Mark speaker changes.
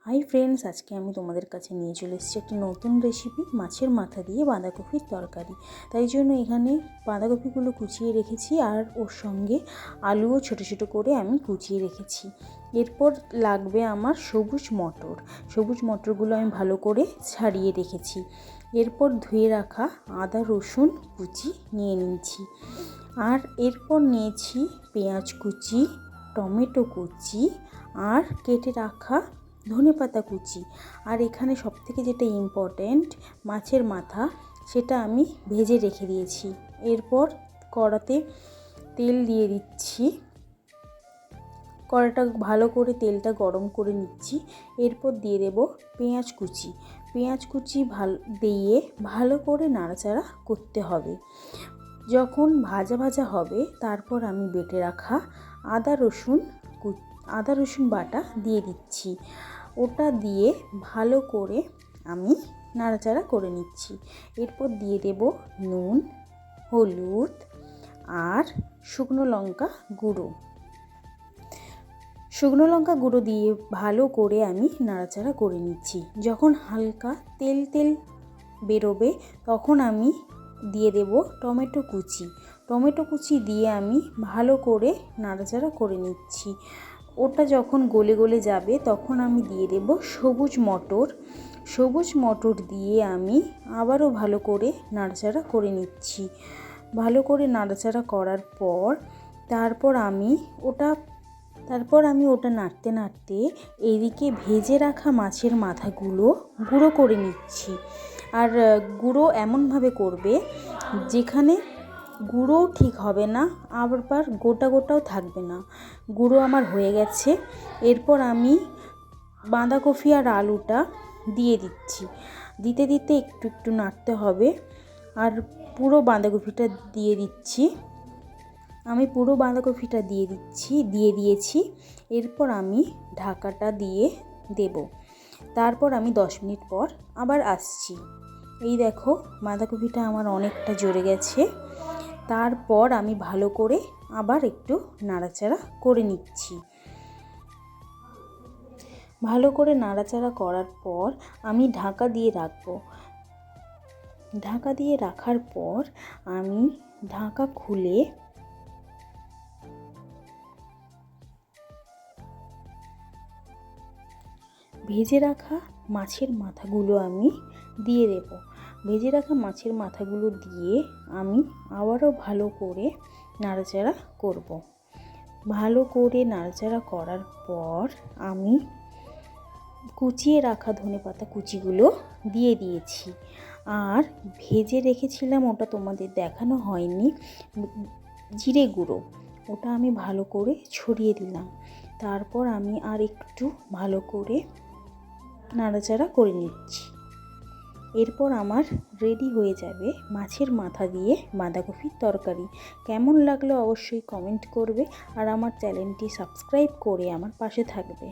Speaker 1: Hi friends, আজকে আমি তোমাদের কাছে নিয়ে চলে এসেছি একটা নতুন রেসিপি, মাছের মাথা দিয়ে বাঁধাকপির তরকারি। তাই জন্য এখানে বাঁধাকপিগুলো কুচিয়ে রেখেছি আর ওর সঙ্গে আলুও ছোটো ছোটো করে আমি কুচিয়ে রেখেছি। এরপর লাগবে আমার সবুজ মটর। সবুজ মটরগুলো আমি ভালো করে ছাড়িয়ে রেখেছি। এরপর ধুয়ে রাখা আদা রসুন কুচি নিয়ে নিয়েছি। আর এরপর নিয়েছি পেঁয়াজ কুচি, টমেটো কুচি আর কেটে রাখা ধনেপাতা কুচি। আর এখানে সবথেকে যেটা ইম্পর্ট্যান্ট, মাছের মাথা, সেটা আমি ভেজে রেখে দিয়েছি। এরপর কড়াতে তেল দিয়ে দিচ্ছি। কড়াটা ভালো করে তেলটা গরম করে নিচ্ছি। এরপর দিয়ে দেব পেঁয়াজ কুচি। পেঁয়াজ কুচি দিয়ে ভালো করে নাড়াচাড়া করতে হবে। যখন ভাজা ভাজা হবে তারপর আমি বেটে রাখা আদা রসুন বাটা দিয়ে দিচ্ছি। ওটা দিয়ে ভালো করে আমি নাড়াচাড়া করে নিচ্ছি। এরপর দিয়ে দেব নুন, হলুদ আর শুকনো লঙ্কা গুঁড়ো দিয়ে ভালো করে আমি নাড়াচাড়া করে নিচ্ছি। যখন হালকা তেল বেরোবে তখন আমি দিয়ে দেব টমেটো কুচি দিয়ে আমি ভালো করে নাড়াচাড়া করে নিচ্ছি। ওটা যখন গলে গলে যাবে তখন আমি দিয়ে দেব সবুজ মটর দিয়ে আমি আবারও ভালো করে নাড়াচাড়া করে নিচ্ছি। ভালো করে নাড়াচাড়া করার পর তারপর আমি ওটা নাড়তে নাড়তে এদিকে ভেজে রাখা মাছের মাথাগুলো গুঁড়ো করে নিচ্ছি। আর গুঁড়ো এমনভাবে করবে যেখানে গুঁড়োও ঠিক হবে না, আবার গোটাও থাকবে না। গুঁড়ো আমার হয়ে গেছে। এরপর আমি বাঁধাকপি আর আলুটা দিয়ে দিচ্ছি। দিতে একটু নাড়তে হবে। আর পুরো বাঁধাকপিটা দিয়ে দিচ্ছি। আমি পুরো বাঁধাকপিটা দিয়ে দিয়েছি। এরপর আমি ঢাকাটা দিয়ে দেব। তারপর আমি 10 মিনিট পর আবার আসছি। এই দেখো, বাঁধাকপিটা আমার অনেকটা জড়ে গেছে। তারপর আমি ভালো করে আবার একটু নাড়াচাড়া করে নিচ্ছি। ভালো করে নাড়াচাড়া করার পর আমি ঢাকা দিয়ে রাখবো। ঢাকা দিয়ে রাখার পর আমি ঢাকা খুলে ভেজে রাখা মাছের মাথাগুলো আমি দিয়ে দেব। ভেজে রাখা মাছের মাথাগুলো দিয়ে আমি আবারও ভালো করে নাড়াচাড়া করব। ভালো করে নাড়াচাড়া করার পর আমি কুচিয়ে রাখা ধনেপাতা কুচিগুলো দিয়ে দিয়েছি। আর ভেজে রেখেছিলাম, ওটা তোমাদের দেখানো হয়নি, জিরে গুঁড়ো, ওটা আমি ভালো করে ছড়িয়ে দিলাম। তারপর আমি আর একটু ভালো করে নাড়াচাড়া করে নিচ্ছি। এরপর আমার রেডি হয়ে যাবে মাছের মাথা দিয়ে বাঁধাকপির তরকারি। কেমন লাগলো অবশ্যই কমেন্ট করবে আর আমার চ্যানেলটি সাবস্ক্রাইব করে আমার পাশে থাকবে।